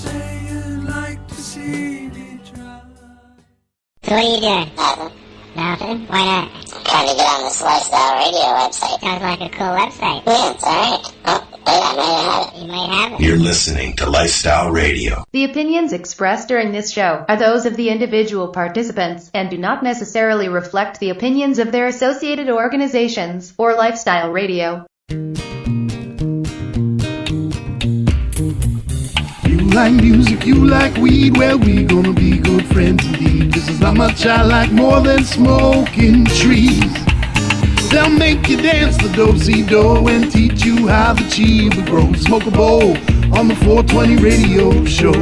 say you'd like to see me try. So what are you doing? Nothing. Nothing? Why not? Trying to get on this Lifestyle Radio website. Sounds like a cool website. Yeah, it's alright. Oh, wait, I might have it. You might have it. You're listening to Lifestyle Radio. The opinions expressed during this show are those of the individual participants and do not necessarily reflect the opinions of their associated organizations or Lifestyle Radio. You like music, you like weed, well, we gonna be good friends indeed. This is how much I like more than smoking trees. They'll make you dance the do-si-do and teach you how the chiba grows. Smoke a bowl on the 420 radio show.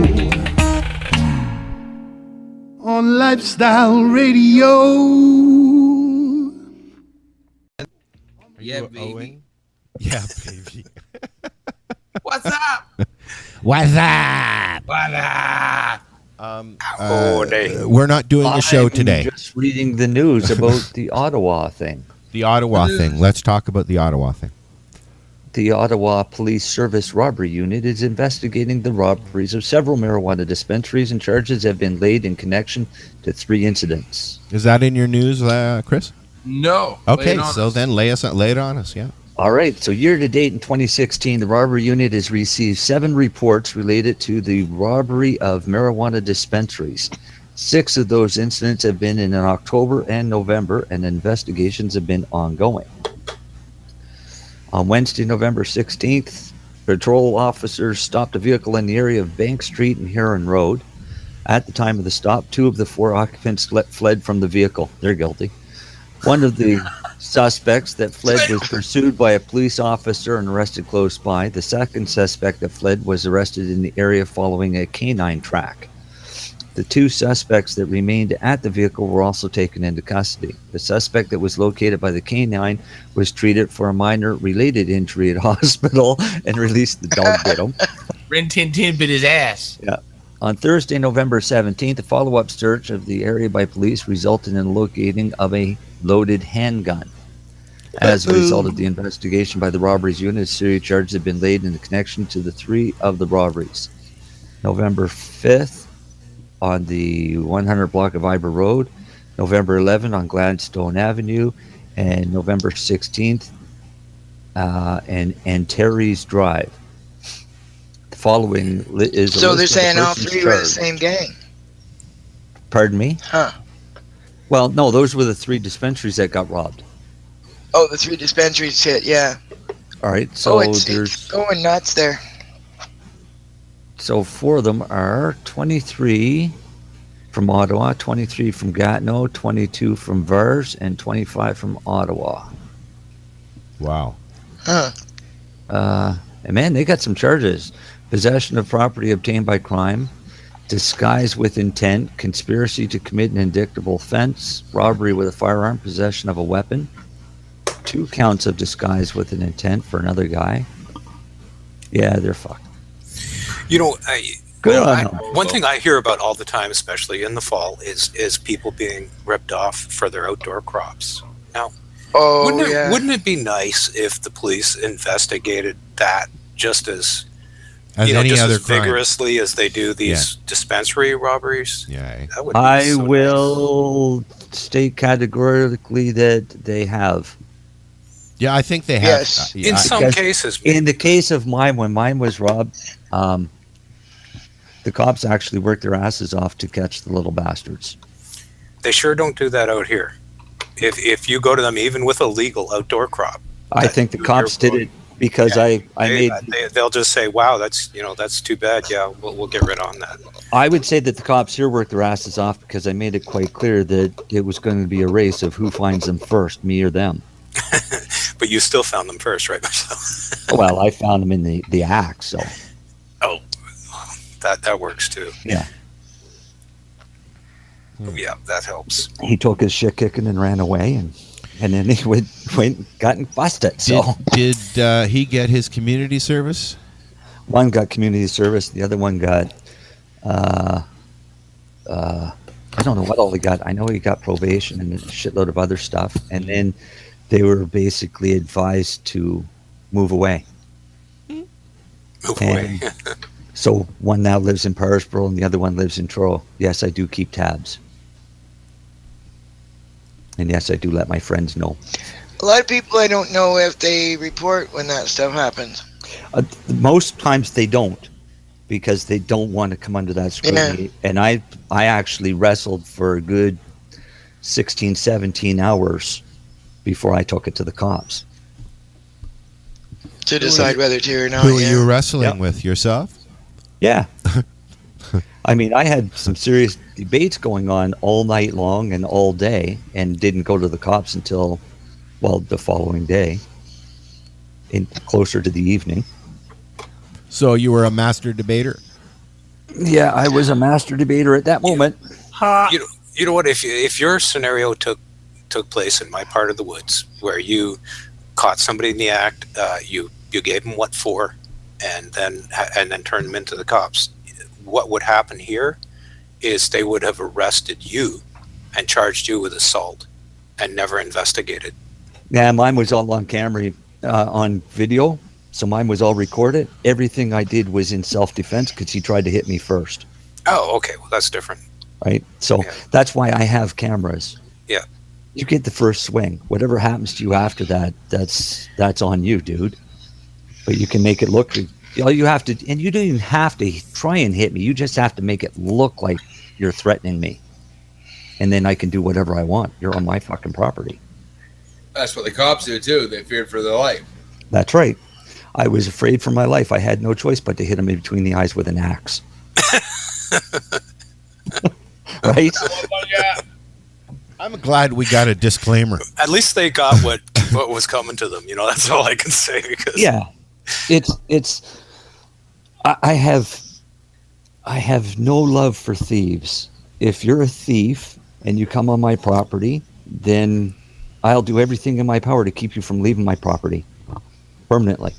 On Lifestyle Radio. Yeah, baby. Yeah, baby. What's up? What's up? What up? We're not doing a show today. I'm just reading the news about the Ottawa thing. The Ottawa thing. Let's talk about the Ottawa thing. The Ottawa Police Service Robbery Unit is investigating the robberies of several marijuana dispensaries, and charges have been laid in connection to 3 incidents. Is that in your news, Chris? No. Okay, so then lay it on us, yeah. All right, so year to date in 2016, the robbery unit has received 7 reports related to the robbery of marijuana dispensaries. 6 of those incidents have been in October and November, and investigations have been ongoing. On Wednesday, November 16th, patrol officers stopped a vehicle in the area of Bank Street and Heron Road. At the time of the stop, 2 of the 4 occupants fled from the vehicle. They're guilty. One of the suspects that fled was pursued by a police officer and arrested close by. The second suspect that fled was arrested in the area following a canine track. The 2 suspects that remained at the vehicle were also taken into custody. The suspect that was located by the canine was treated for a minor-related injury at hospital and released. The dog bit him. Rin Tin Tin bit his ass. Yeah. On Thursday, November 17th, a follow-up search of the area by police resulted in the locating of a loaded handgun. As a result of the investigation by the robberies unit, serious charges have been laid in connection to the 3 of the robberies. November 5th on the 100 block of Iber Road, November 11th on Gladstone Avenue, and November 16th and Terry's Drive. The following is so they're saying all 3 were the same gang. Pardon me? Huh. Well, no, those were the 3 dispensaries that got robbed. Oh, the 3 dispensaries hit, yeah. All right, so it's going nuts there. So 4 of them are 23 from Ottawa, 23 from Gatineau, 22 from Vars, and 25 from Ottawa. Wow. Huh. And man, they got some charges. Possession of property obtained by crime, disguise with intent, conspiracy to commit an indictable offense, robbery with a firearm, possession of a weapon, 2 counts of disguise with an intent for another guy. Yeah, they're fucked. You know, one thing I hear about all the time, especially in the fall, is people being ripped off for their outdoor crops. Now, wouldn't it be nice if the police investigated that just as vigorously as they do these dispensary robberies? Yeah, that would be I will state categorically that they have. Yeah, I think they have. Yes. In some cases. In the case of mine, when mine was robbed, the cops actually worked their asses off to catch the little bastards. They sure don't do that out here. If you go to them, even with a legal outdoor crop, I think the cops did it because they'll just say, "Wow, that's too bad. Yeah, we'll get rid on that." I would say that the cops here worked their asses off because I made it quite clear that it was going to be a race of who finds them first, me or them. But you still found them first, right, Marcel? Well, I found them in the act, so. Oh, that works too. Yeah. Yeah, that helps. He took his shit kicking and ran away, and then he went and got busted. So did he get his community service? One got community service. The other one got I don't know what all he got. I know he got probation and a shitload of other stuff, and then they were basically advised to move away. So one now lives in Parisboro and the other one lives in Truro. Yes, I do keep tabs. And yes, I do let my friends know. A lot of people, I don't know if they report when that stuff happens. Most times they don't, because they don't want to come under that scrutiny. Yeah. And I actually wrestled for a good 16, 17 hours before I took it to the cops. To decide whether to or not. Who are you wrestling with? Yourself? Yeah. I mean, I had some serious debates going on all night long and all day, and didn't go to the cops until, well, the following day, closer to the evening. So you were a master debater? Yeah, I was a master debater at that moment. You know what? If your scenario took place in my part of the woods, where you caught somebody in the act, you gave them what for, and then turned them into the cops, what would happen here is they would have arrested you and charged you with assault and never investigated. Yeah, mine was all on camera, on video, so mine was all recorded. Everything I did was in self-defense because he tried to hit me first. Oh, okay. Well, that's different. Right? So that's why I have cameras. Yeah. You get the first swing. Whatever happens to you after that, that's on you, dude. But you can make it look... All you have to... And you don't even have to try and hit me. You just have to make it look like you're threatening me. And then I can do whatever I want. You're on my fucking property. That's what the cops do, too. They feared for their life. That's right. I was afraid for my life. I had no choice but to hit him in between the eyes with an axe. Right? I'm glad we got a disclaimer. At least they got what was coming to them. You know, that's all I can say. Because yeah, it's. I have no love for thieves. If you're a thief and you come on my property, then I'll do everything in my power to keep you from leaving my property permanently.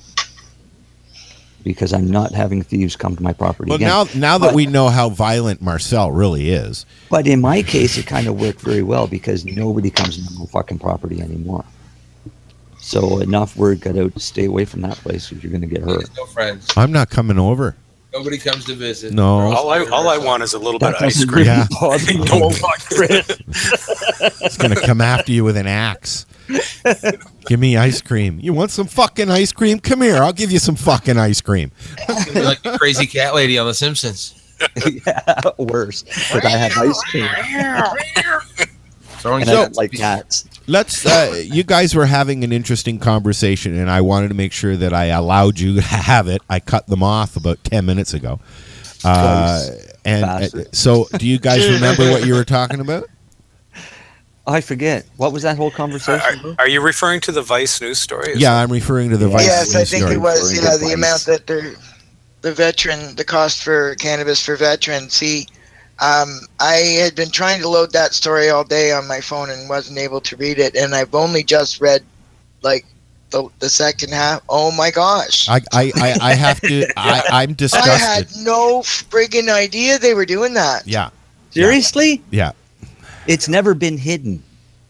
Because I'm not having thieves come to my property again. Now that we know how violent Marcel really is. But in my case, it kind of worked very well because nobody comes to my fucking property anymore. So enough word got out to stay away from that place because you're going to get hurt. No friends. I'm not coming over. Nobody comes to visit. No. All I want is a little bit of ice cream. Yeah. Don't fuck It's going to come after you with an axe. Give me ice cream. You want some fucking ice cream? Come here. I'll give you some fucking ice cream. You're like the crazy cat lady on The Simpsons. Yeah, worse. But I have ice cream. And I don't like cats. Let's. You guys were having an interesting conversation, and I wanted to make sure that I allowed you to have it. I cut them off about 10 minutes ago. So, do you guys remember what you were talking about? I forget. What was that whole conversation? Are you referring to the Vice news story? Yeah, I'm referring to the Vice news story. Yes, I think it was. Yeah, the amount that the cost for cannabis for veterans. See, I had been trying to load that story all day on my phone and wasn't able to read it, and I've only just read like the second half. Oh my gosh! I have to. I'm disgusted. I had no friggin' idea they were doing that. Yeah. Seriously? Yeah. It's never been hidden.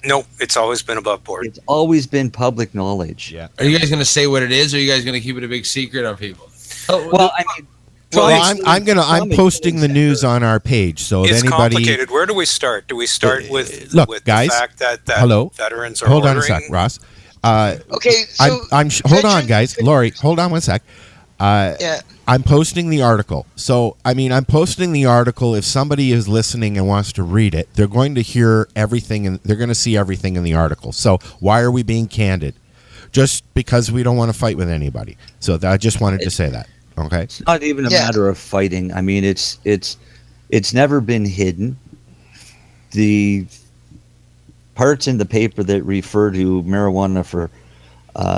No, it's always been above board. It's always been public knowledge. Yeah. Are you guys going to say what it is, or are you guys going to keep it a big secret on people? Well, I mean, I'm posting the news on our page, so if it's anybody. Complicated. Where do we start? Do we start with guys, the fact that hello? Veterans are hold ordering? on a sec, Ross. Okay, so hold on, guys. Laurie, hold on one sec. Yeah. I'm posting the article. So, I mean, I'm posting the article. If somebody is listening and wants to read it, they're going to hear everything and they're going to see everything in the article. So, why are we being candid? Just because we don't want to fight with anybody. So, I just wanted to say that. Okay. It's not even a matter of fighting. I mean, it's never been hidden. The parts in the paper that refer to marijuana for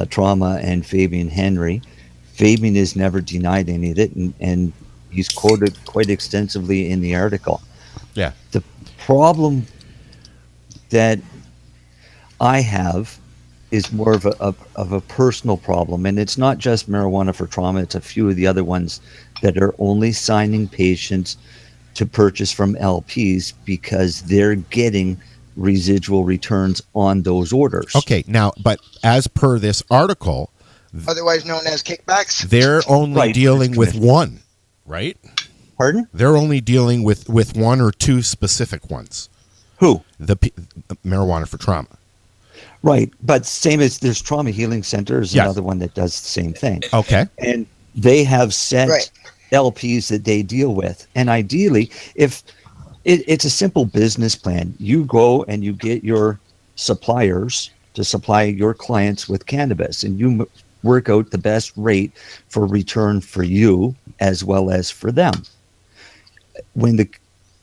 trauma and Fabian Henry, Fabian has never denied any of it, and he's quoted quite extensively in the article. Yeah. The problem that I have is more of a personal problem, and it's not just marijuana for trauma. It's a few of the other ones that are only signing patients to purchase from LPs because they're getting residual returns on those orders. Okay. Now, but as per this article, otherwise known as kickbacks, they're only dealing with one. right? Pardon? They're only dealing with one or two specific ones. Who? The marijuana for trauma. Right, but same as there's Trauma Healing Center is another one that does the same thing. Okay. And they have set LPs that they deal with. And ideally, if it's a simple business plan, you go and you get your suppliers to supply your clients with cannabis, and you work out the best rate for return for you as well as for them. When the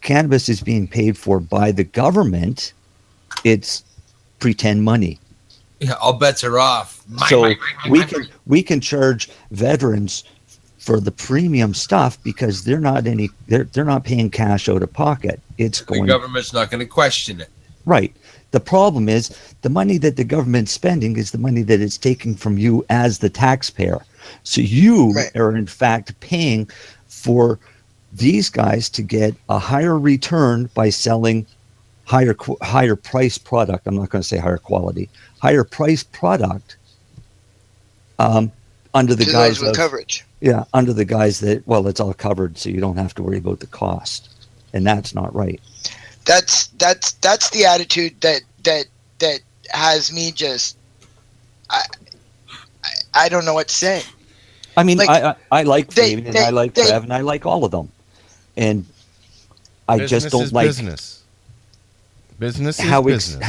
cannabis is being paid for by the government, it's pretend money. Yeah, all bets are off. So we can charge veterans for the premium stuff because they're not paying cash out of pocket. It's going. The government's not going to question it. Right. The problem is the money that the government's spending is the money that it's taking from you as the taxpayer. So you are in fact paying for these guys to get a higher return by selling higher price product. I'm not going to say higher quality, higher price product under the guise with of coverage. Yeah, under the guise that, well, it's all covered, so you don't have to worry about the cost, and that's not right. That's the attitude that has me just I don't know what to say. I mean, like, I like Fabian and I like Trev and I like all of them, and I just don't like business. Business is how business.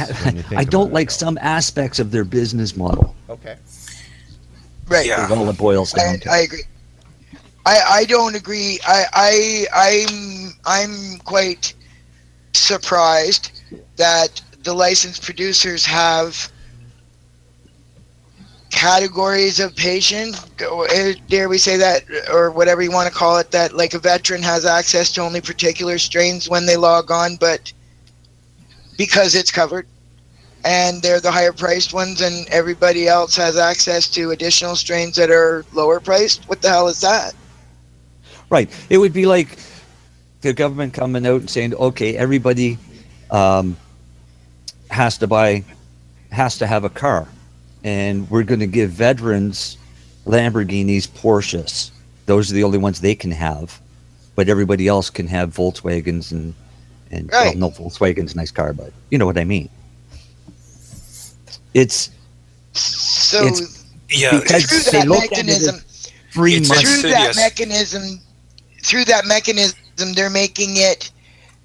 I don't like some aspects of their business model. Okay. Right. Yeah. All it boils down to. I agree. I don't agree. I'm quite surprised that the licensed producers have categories of patient, dare we say that, or whatever you want to call it, that like a veteran has access to only particular strains when they log on, but because it's covered and they're the higher priced ones and everybody else has access to additional strains that are lower priced. What the hell is that? Right. It would be like the government coming out and saying, okay, everybody has to have a car, and we're going to give veterans Lamborghinis, Porsches. Those are the only ones they can have, but everybody else can have Volkswagens and well, no, Volkswagen's a nice car, but you know what I mean. Because they look at it as free money. Through that mechanism, they're making it,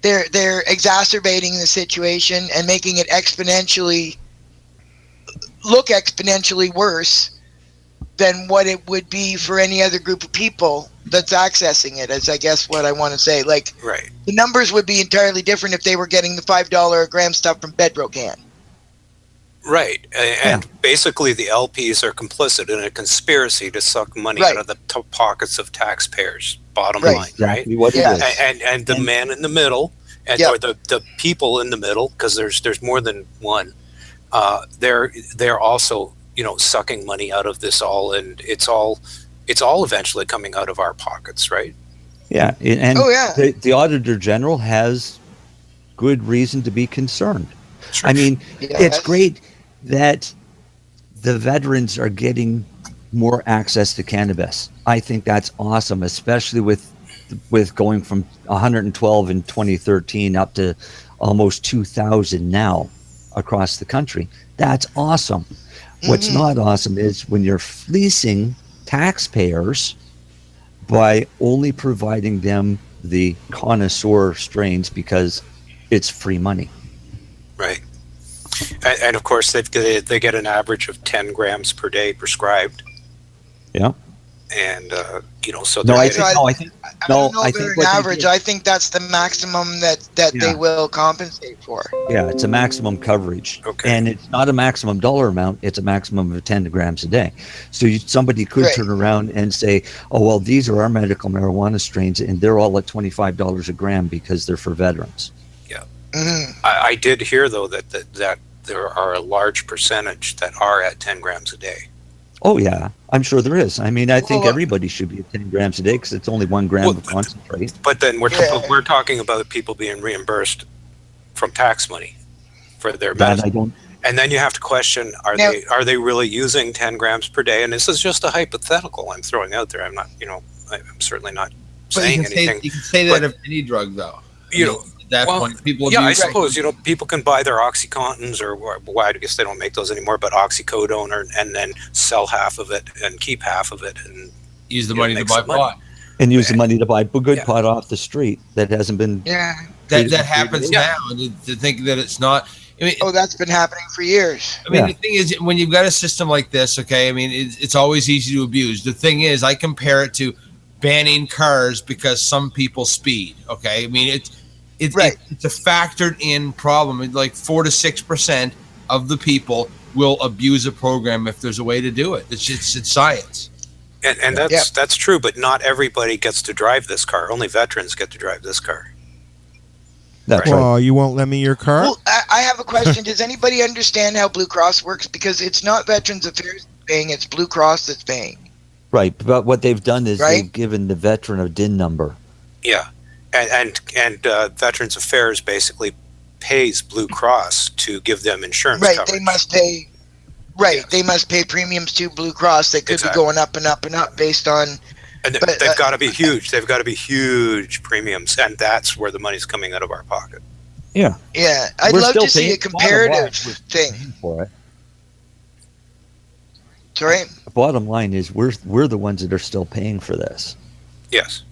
they're exacerbating the situation and making it exponentially worse than what it would be for any other group of people that's accessing it, is I guess what I want to say. Like, the numbers would be entirely different if they were getting the $5 a gram stuff from Bedrocan. Right. And basically the LPs are complicit in a conspiracy to suck money out of the pockets of taxpayers, bottom line, exactly what it is. And the man in the middle, or the people in the middle, because there's more than one, they're also, sucking money out of this all, and it's all eventually coming out of our pockets, right? Yeah. And the Auditor General has good reason to be concerned. Sure. I mean, it's great that the veterans are getting more access to cannabis. I think that's awesome, especially with going from 112 in 2013 up to almost 2,000 now across the country. That's awesome. What's not awesome is when you're fleecing taxpayers by only providing them the connoisseur strains because it's free money. Right. And of course, they get an average of 10 grams per day prescribed. Yeah. And, so I think an average. I think that's the maximum that they will compensate for. Yeah, it's a maximum coverage. Okay. And it's not a maximum dollar amount. It's a maximum of 10 grams a day. So somebody could turn around and say, oh, well, these are our medical marijuana strains, and they're all at $25 a gram because they're for veterans. Yeah. Mm-hmm. I did hear, though, that there are a large percentage that are at 10 grams a day. Oh, yeah. I'm sure there is. I mean, I think everybody should be at 10 grams a day because it's only 1 gram of concentrate. But then we're talking about people being reimbursed from tax money for their medicine. And then you have to question, are they really using 10 grams per day? And this is just a hypothetical I'm throwing out there. I'm not, I'm certainly not saying anything. You can say that of any drug, though. At that point, people abuse. Yeah, I suppose people can buy their OxyContins, or well, I guess they don't make those anymore, but oxycodone, and then sell half of it and keep half of it, and use the money to buy pot. And use the money to buy good pot off the street that hasn't been. Yeah. That happens now. To think that it's not. I mean, that's been happening for years. I mean, the thing is, when you've got a system like this, okay, I mean, it's always easy to abuse. The thing is, I compare it to banning cars because some people speed. Okay, I mean, it's a factored in problem. Like 4 to 6% of the people will abuse a program if there's a way to do it. It's science. And that's true, but not everybody gets to drive this car. Only veterans get to drive this car. That's right. Well, you won't lend me your car? Well, I have a question. Does anybody understand how Blue Cross works? Because it's not Veterans Affairs paying, it's Blue Cross that's paying. Right, but what they've done is they've given the veteran a DIN number. Yeah, and Veterans Affairs basically pays Blue Cross to give them insurance coverage. They must pay. Right, yes. They must pay premiums to Blue Cross. They could be going up and up and up based on. And they've got to be huge. They've got to be huge premiums, and that's where the money's coming out of our pocket. Yeah. Yeah, I'd love to see a comparative thing for it. Sorry. The bottom line is we're the ones that are still paying for this. Yes.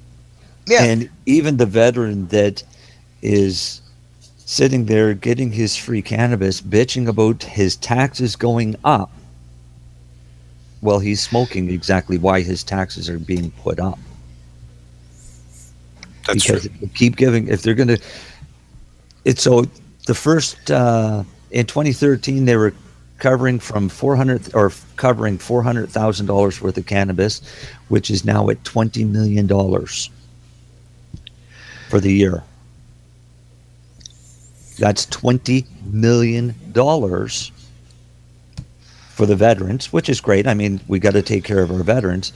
Yeah. And even the veteran that is sitting there getting his free cannabis, bitching about his taxes going up. Well, he's smoking exactly why his taxes are being put up. That's because true. If they keep giving, if they're going to, it's so the first in 2013 they were covering $400,000 worth of cannabis, which is now at $20 million for the year. That's $20 million for the veterans, which is great. I mean, we got to take care of our veterans.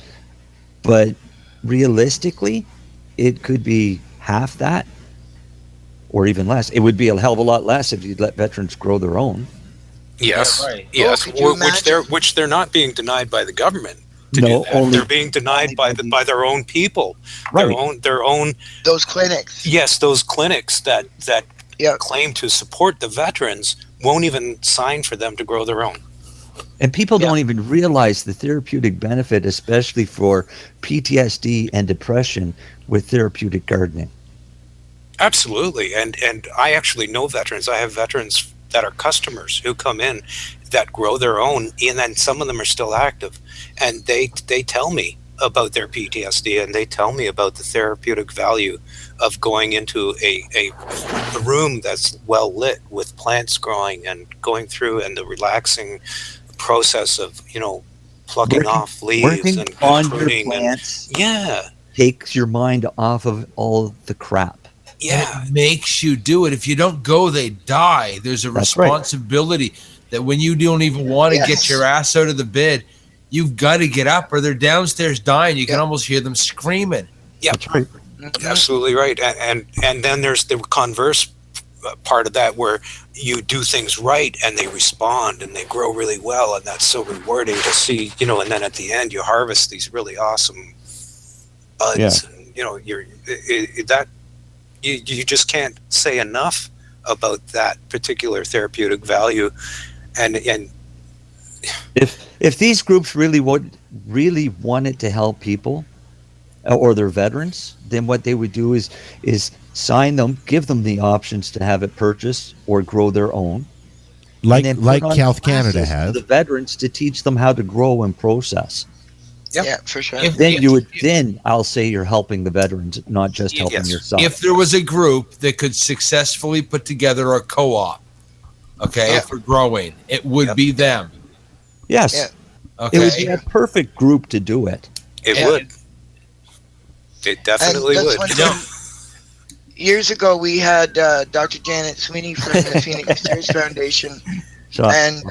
But realistically, it could be half that or even less. It would be a hell of a lot less if you'd let veterans grow their own. Yes. Yeah, right. Yes. Which they're not being denied by the government. They're being denied by their own people. Right. Their own those clinics. Yes, those clinics that claim to support the veterans won't even sign for them to grow their own. And people don't even realize the therapeutic benefit, especially for PTSD and depression, with therapeutic gardening. Absolutely. And I actually know veterans. I have veterans that are customers who come in that grow their own, and then some of them are still active. And they tell me about their PTSD, and they tell me about the therapeutic value of going into a room that's well lit with plants growing and going through and the relaxing process of, plucking off leaves and on pruning. Your plants takes your mind off of all the crap. Yeah. And it makes you do it. If you don't go, they die. There's a responsibility that when you don't even want to get your ass out of the bed, you've got to get up or they're downstairs dying. You can almost hear them screaming. Yeah, that's right. Absolutely right. And then there's the converse part of that where you do things right and they respond and they grow really well, and that's so rewarding to see, and then at the end you harvest these really awesome buds. And, you just can't say enough about that particular therapeutic value. And if these groups really wanted to help people or their veterans, then what they would do is sign them, give them the options to have it purchased or grow their own, like Health Canada has the veterans to teach them how to grow and process. Yep. Yeah, for sure. Then I'll say you're helping the veterans, not just helping yourself. If there was a group that could successfully put together a co-op, for growing, it would be them. Yes. Yeah. Okay. It would be a perfect group to do it. It would. It definitely would. Years ago, we had Dr. Janet Sweeney from the Phoenix Tears Foundation, and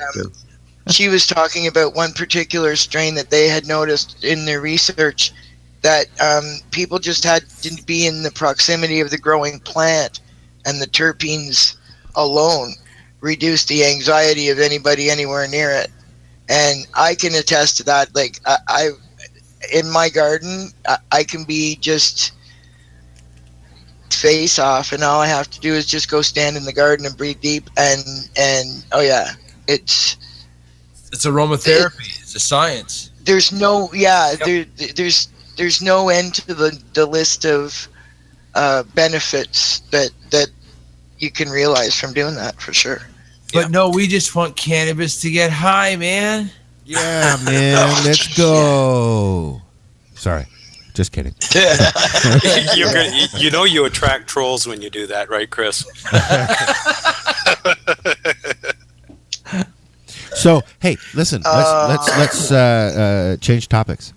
she was talking about one particular strain that they had noticed in their research that people just had to be in the proximity of the growing plant, and the terpenes alone reduced the anxiety of anybody anywhere near it. And I can attest to that. Like I in my garden, I can be just face off, and all I have to do is just go stand in the garden and breathe deep, and oh yeah, it's aromatherapy. It's a science. There's no there's no end to the list of benefits that you can realize from doing that, for sure. But no, we just want cannabis to get high, man. Yeah, man, let's go. Sorry, just kidding. You attract trolls when you do that, right, Chris? So, hey, listen, let's change topics.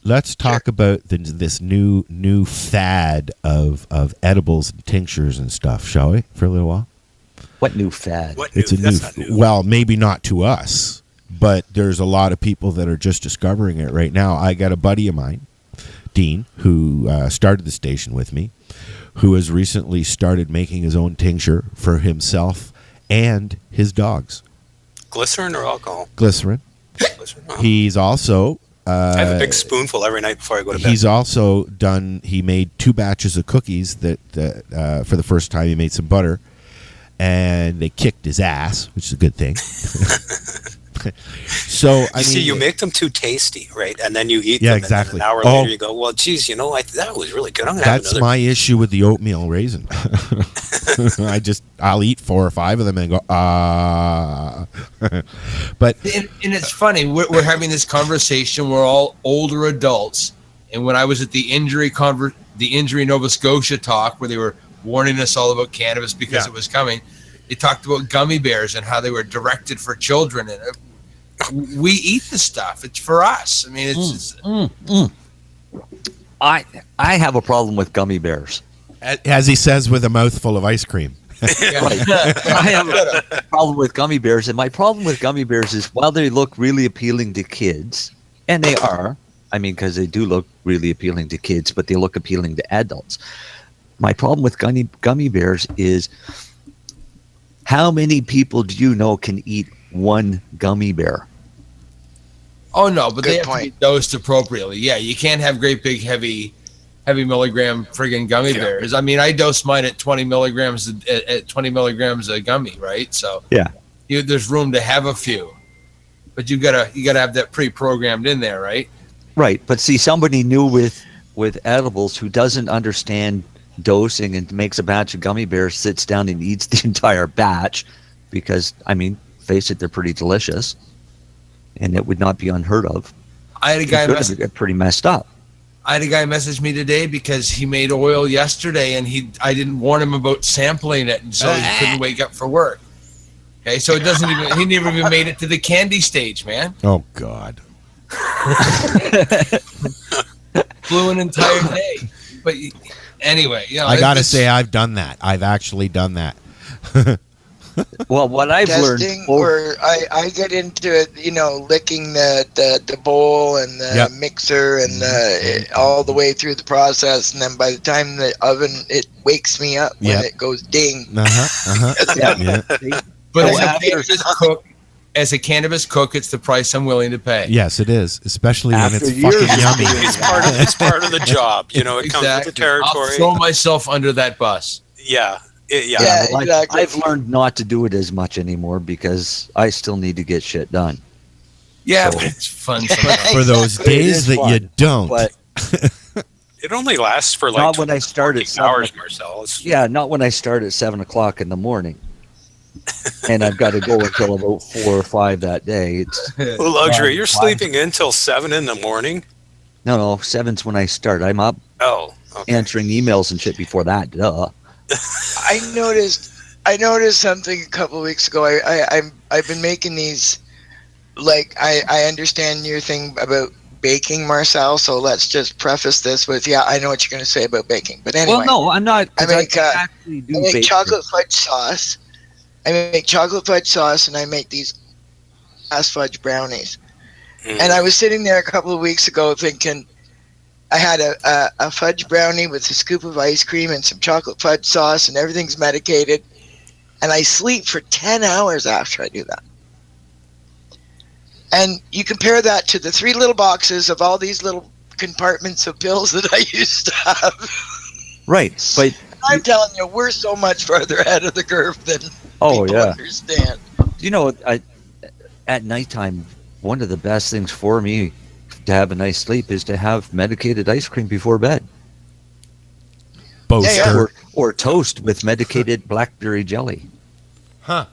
Let's talk about this new fad of edibles and tinctures and stuff, shall we, for a little while? What new fad? It's a new. Well, maybe not to us, but there's a lot of people that are just discovering it right now. I got a buddy of mine, Dean, who started the station with me, who has recently started making his own tincture for himself and his dogs. Glycerin or alcohol? Glycerin. Uh-huh. He's also... I have a big spoonful every night before I go to bed. He's also he made 2 batches of cookies that for the first time he made some butter, and they kicked his ass, which is a good thing. So I mean, you make them too tasty, right? And then you eat them. Yeah, exactly. And an hour later, you go, "Well, geez, that was really good. I'm gonna have another." That's my issue with the oatmeal raisin. I'll eat 4 or 5 of them and go But and it's funny. We're having this conversation. We're all older adults, and when I was at the injury Nova Scotia talk, where they were warning us all about cannabis because it was coming, they talked about gummy bears and how they were directed for children, and we eat the stuff. It's for us. I mean, I have a problem with gummy bears. As he says, with a mouthful of ice cream. Right. I have a problem with gummy bears, and my problem with gummy bears is while they look really appealing to kids, and they are, I mean, because they do look really appealing to kids, but they look appealing to adults. My problem with gummy bears is how many people do you know can eat one gummy bear? Oh no, but they have to be dosed appropriately. Yeah, you can't have great big heavy milligram friggin' gummy bears. I mean, I dose mine at 20 milligrams at 20 milligrams a gummy, right? So yeah, there's room to have a few, but you gotta have that pre-programmed in there, right? Right, but see, somebody new with edibles who doesn't understand dosing and makes a batch of gummy bears, sits down and eats the entire batch, because I mean, face it, they're pretty delicious, and it would not be unheard of. I had a guy get pretty messed up. I had a guy message me today because he made oil yesterday, and I didn't warn him about sampling it, and so he couldn't wake up for work. Okay, so he never even made it to the candy stage, man. Oh God. Blew an entire day. But anyway, I gotta say, I've done that. I've actually done that. Well, what I've learned, or I get into it, licking the bowl and the mixer and all the way through the process, and then by the time the oven, it wakes me up when it goes ding. But as a cannabis cook, it's the price I'm willing to pay. Yes, it is, especially when it's fucking yummy. It's part of the job. It comes with the territory. I'll throw myself under that bus. Yeah. Exactly. I've learned not to do it as much anymore because I still need to get shit done. Yeah, but it's fun sometimes. For those days that fun, you don't. But it only lasts for like not when I start at hours, Marcel. Not when I start at 7 o'clock in the morning. And I've got to go until about 4 or 5 that day. It's luxury. You're sleeping until 7 in the morning? No, 7's when I start. I'm up answering emails and shit before that. Duh. I noticed something a couple of weeks ago. I've been making these, like, I understand your thing about baking, Marcel, so let's just preface this with, I know what you're going to say about baking, but anyway. Well, no, I'm not. I make chocolate fudge sauce. I make chocolate fudge sauce, and I make these fudge brownies. And I was sitting there a couple of weeks ago thinking, I had a fudge brownie with a scoop of ice cream and some chocolate fudge sauce, and everything's medicated. And I sleep for 10 hours after I do that. And you compare that to the 3 little boxes of all these little compartments of pills that I used to have. Right, but I'm telling you, we're so much further ahead of the curve than people understand. You know, at nighttime, one of the best things for me to have a nice sleep is to have medicated ice cream before bed. Boaster. Or toast with medicated blackberry jelly. Huh.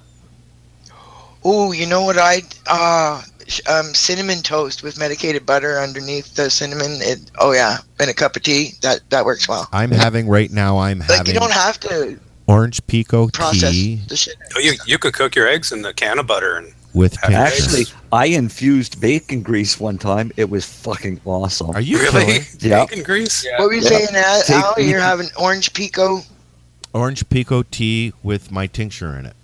Oh, you know what cinnamon toast with medicated butter underneath the cinnamon. And a cup of tea. That works well. I'm having right now. You don't have to orange pico process tea. the shit. Oh, you could cook your eggs in a can of butter and with actually, I infused bacon grease one time. It was fucking awesome. Are you really? Yeah. Bacon grease? Yeah. What were you saying, Al? You're having orange pico? Orange pico tea with my tincture in it.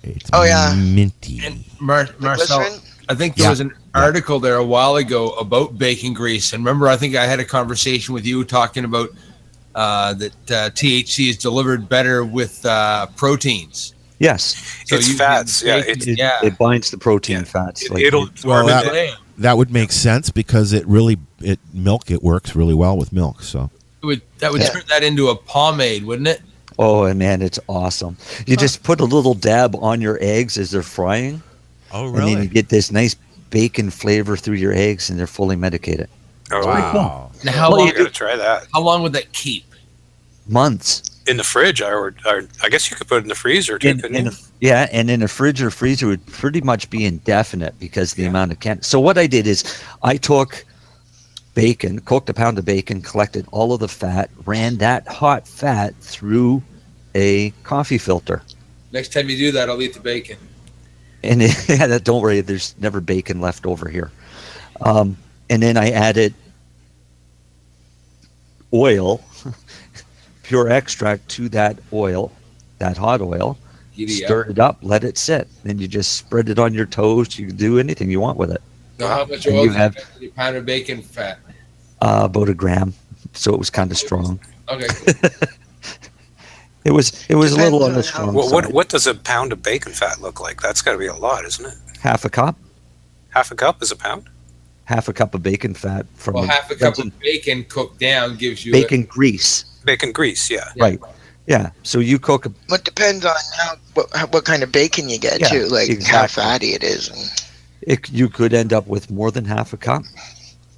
It's minty. And Marcel, I think there was an article there a while ago about bacon grease. And remember, I think I had a conversation with you talking about that THC is delivered better with proteins. Yes. So it's fats. It binds the protein fats. That would make sense because it works really well with milk. So that would turn that into a pomade, wouldn't it? Oh, man, it's awesome. You just put a little dab on your eggs as they're frying. Oh, really? And then you get this nice bacon flavor through your eggs, and they're fully medicated. Oh, wow. Now, how long? You got to try that. How long would that keep? Months. In the fridge, or I guess you could put it in the freezer too, couldn't you? And in a fridge or freezer would pretty much be indefinite because the amount of cannabis. So what I did is I took bacon, cooked a pound of bacon, collected all of the fat, ran that hot fat through a coffee filter. Next time you do that, I'll eat the bacon. And don't worry, there's never bacon left over here. And then I added oil, pure extract to that oil, that hot oil. Stir it up, let it sit. Then you just spread it on your toast. You can do anything you want with it. So how much oil do you have in a pound of bacon fat? About a gram. So it was kind of strong. Okay. It was a little on the strong side. What does a pound of bacon fat look like? That's got to be a lot, isn't it? Half a cup. Half a cup is a pound? Half a cup of bacon fat. Half a cup of bacon cooked down gives you bacon grease. Bacon grease, yeah. Right. Yeah. So you cook. It depends on what kind of bacon you get too, like how fatty it is. You could end up with more than half a cup.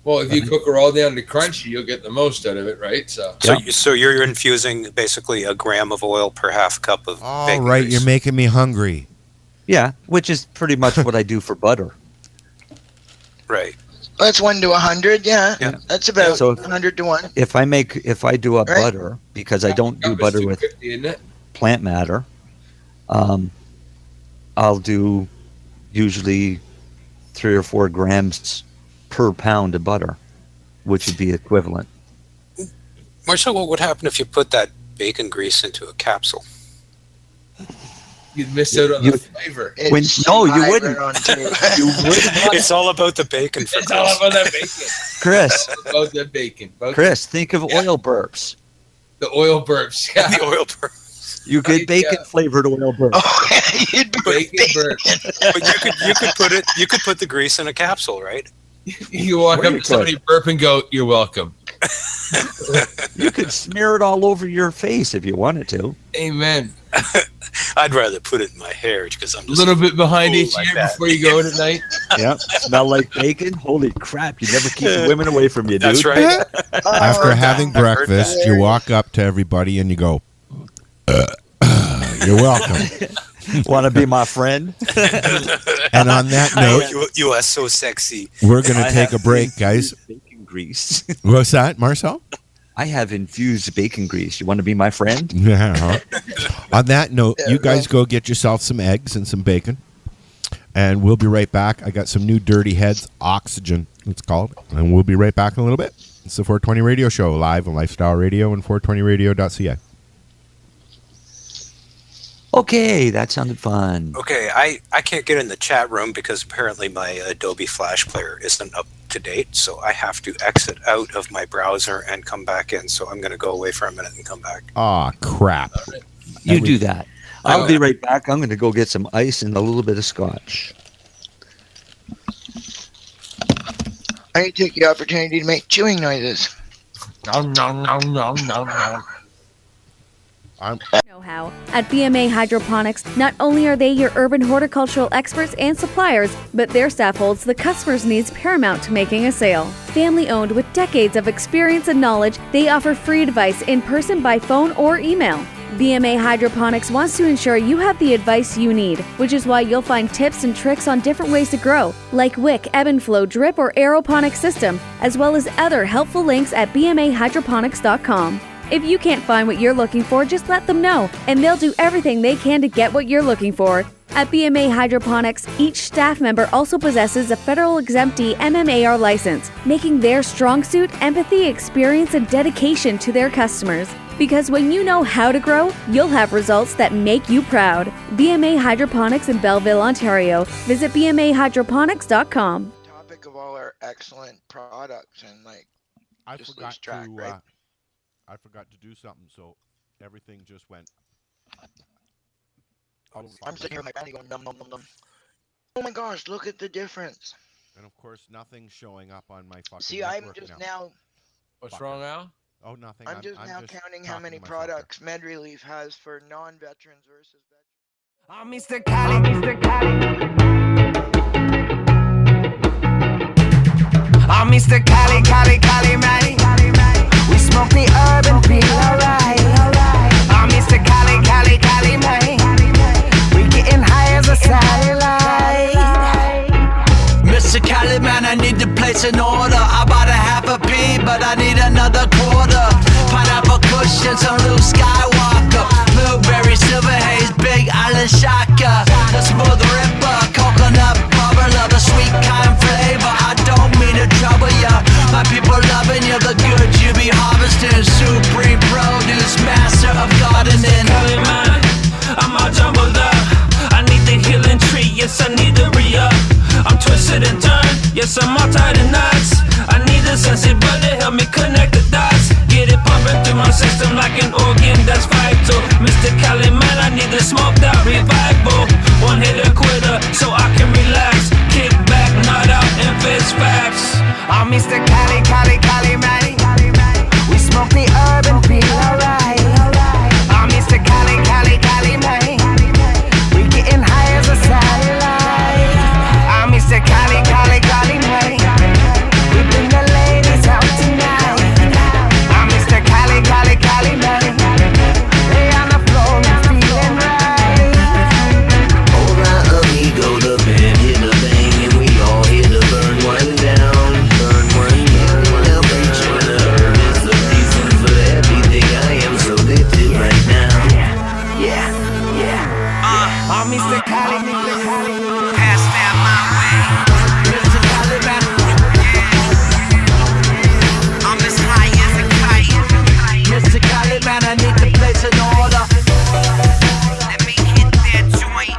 Well, if you cook her all down to crunchy, you'll get the most out of it, right? So you're infusing basically a gram of oil per half cup of bacon grease. You're making me hungry. Yeah, which is pretty much what I do for butter. Right. That's 1 to 100. Yeah. That's about 100 to 1. If I do a butter, because I don't do butter with plant matter, I'll do usually 3 or 4 grams per pound of butter, which would be equivalent. Marcel, what would happen if you put that bacon grease into a capsule? You'd miss out on the flavor. You wouldn't. You wouldn't. It's all about the bacon. It's all about that bacon. Chris. It's about the bacon. Chris, think of oil burps. The oil burps. Yeah. The oil burps. You get bacon flavored oil burps. Oh, you'd be bacon burps. But you could put the grease in a capsule, right? You walk up to somebody, burp, and go, "You're welcome." You could smear it all over your face if you wanted to. Amen. I'd rather put it in my hair because I'm just a little bit behind each ear before you go at night. Yeah, smell like bacon. Holy crap! You never keep the women away from you, dude. That's right. After having breakfast, you walk up to everybody and you go, "You're welcome." Want to be my friend? And on that note, you are so sexy. We're going to take a break, guys. Bacon grease. What's that, Marcel? I have infused bacon grease. You want to be my friend? Yeah. On that note, you guys go get yourself some eggs and some bacon, and we'll be right back. I got some new Dirty Heads, Oxygen, it's called, and we'll be right back in a little bit. It's the 420 Radio Show, live on Lifestyle Radio and 420radio.ca. Okay, that sounded fun. Okay, I can't get in the chat room because apparently my Adobe Flash Player isn't up to date, so I have to exit out of my browser and come back in. So I'm going to go away for a minute and come back. Aw, crap. You do that. I'll be right back. I'm going to go get some ice and a little bit of scotch. I take the opportunity to make chewing noises. Know-how. At BMA Hydroponics, not only are they your urban horticultural experts and suppliers, but their staff holds the customer's needs paramount to making a sale. Family-owned with decades of experience and knowledge, they offer free advice in person, by phone, or email. BMA Hydroponics wants to ensure you have the advice you need, which is why you'll find tips and tricks on different ways to grow, like wick, ebb and flow, drip, or aeroponic system, as well as other helpful links at bmahydroponics.com. If you can't find what you're looking for, just let them know, and they'll do everything they can to get what you're looking for. At BMA Hydroponics, each staff member also possesses a federal exemptee MMAR license, making their strong suit empathy, experience, and dedication to their customers. Because when you know how to grow, you'll have results that make you proud. BMA Hydroponics in Belleville, Ontario. Visit bmahydroponics.com. Topic of all our excellent products and like I just forgot lose track, to right? I forgot to do something, so everything just went. I'm sitting here with my body going num num num num. Oh my gosh, look at the difference. And of course, nothing's showing up on my fucking. See, I'm network just now. What's wrong now? Oh, nothing. I'm just now counting how many products MedRelief has for non-veterans versus veterans. I'm Mr. Cali, Mr. Cali. I'm Mr. Cali, Cali, Cali, man. We smoke the herb and feel alright. I'm Mr. Cali, Cali, Cali, man. We getting high as a satellite. Mr. Cali, man, I need to place an order. I bought a half a P, but I need another quarter. Pineapple cushions, some Luke Skywalker. Blueberry, silver haze, big island shaka. The smooth ripper, coconut bubbler, the sweet kind flavor. I don't mean to trouble ya. My people loving you, the good you be harvesting. Supreme produce, master of gardening. Cali, man, I'm all jumbled up. I need the healing tree, yes, I need the re-up. I'm twisted and turned, yes, I'm all tied in knots. I need a sensei brother, help me connect the dots. Get it pumping through my system like an organ that's vital. Mr. Cali, man, I need the smoked out revival. One hitter quitter, so I can relax. Kick back, nod out, and face facts. I'm Mr. Cali, Cali, Cali, man. We smoke the herb and feel alright. I'm Mr. Cali, Cali, Cali, man. We getting high as a satellite. I'm Mr. Cali, Cali, Cali, man. We bring the ladies out tonight. I'm Mr. Cali, Cali, Cali, man. They on the floor and feeling right. Alright, amigo, the band hit the bang, and we all here to burn one down. Burn one down. Now, bitch, what the herb is the reason for everything. I am so lifted right now. Yeah, yeah. I'm Mr. Cali, Mr. Cali. Pass that my way. Mr. Cali, man. I'm as high as a kite. Mr. Cali, man, I need to place an order. Let me hit that joint.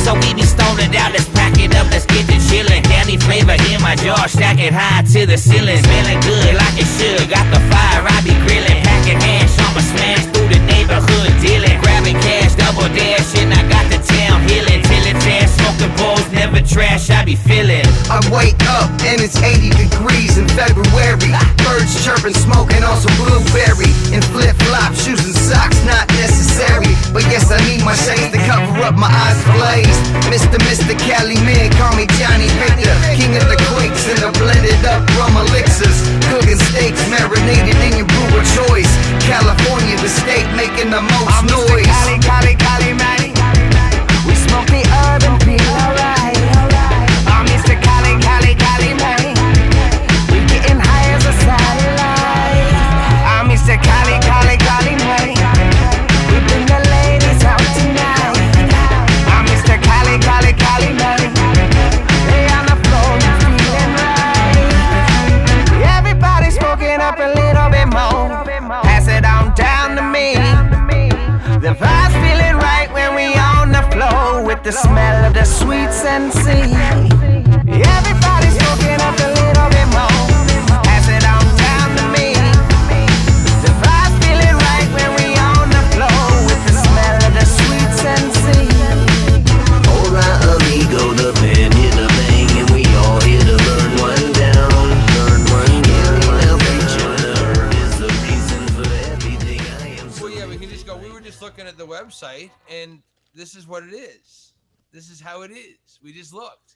So we be stoning out, let's pack it up, let's get to chillin'. Candy flavor in my jar, stack it high to the ceiling. Smelling good like it should, got the fire, I be grillin'. Packing hands, I'ma smash through the neighborhood dealing. Grabbing cash, double dash, and I got the town healing. Till it's fast, smoking bowls, never trash, I be feeling. I wake up and it's 80 degrees in February. Birds chirping, smoking on some blueberry. In flip-flops, shoes and socks, not necessary. But yes, I need my shades to cover up my eyes blaze. Mr. Cali, man, call me Johnny Victor. King of the quakes and the blended up rum elixirs. Cooking steaks marinated in your brewer choice. California, the state making the most noise. Cali, Cali, Cali, man. We smoke the herb and feel alright. I'm Mr. Cali, Cali, Cali, man. We getting high as a satellite. I'm Mr. Cali, Cali, Cali, man. We bring the ladies out tonight. I'm Mr. Cali, Cali, Cali, man. They on the floor and feeling right. Everybody smoking up a little bit more. Pass it on down to me. The vibe's feeling right when we on the floor with the smell of the sweet sensei. Everybody's smoking up a little bit more. Pass it on down to me. The vibe's feeling right when we on the floor with the smell of the sweet sensei. Alright, amigo, the band hit the bang, and we all here to burn one down. Burn one down. Now, bitch, what the herb is the we can just go. We were just looking at the website, and this is what it is. This is how it is. We just looked.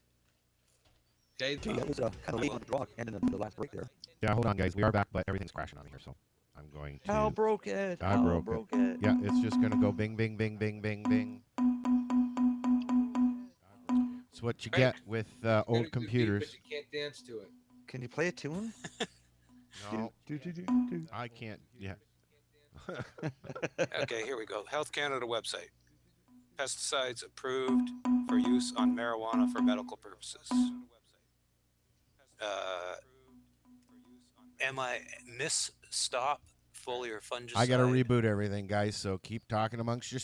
Okay. That was kind of late on the draw, and in the last break there. Yeah, hold on, guys. We are back, but everything's crashing on here, so I'm going to. How broke it? I broke it. Yeah, it's just going to go bing, bing, bing, bing, bing, bing. It's what you get with old computers. But you can't dance to it. Can you play a tune? No. I can't. Yeah. Okay, here we go. Health Canada website. Pesticides approved for use on marijuana for medical purposes. Am I misstop foliar fungicide? I got to reboot everything, guys, so keep talking amongst yourselves.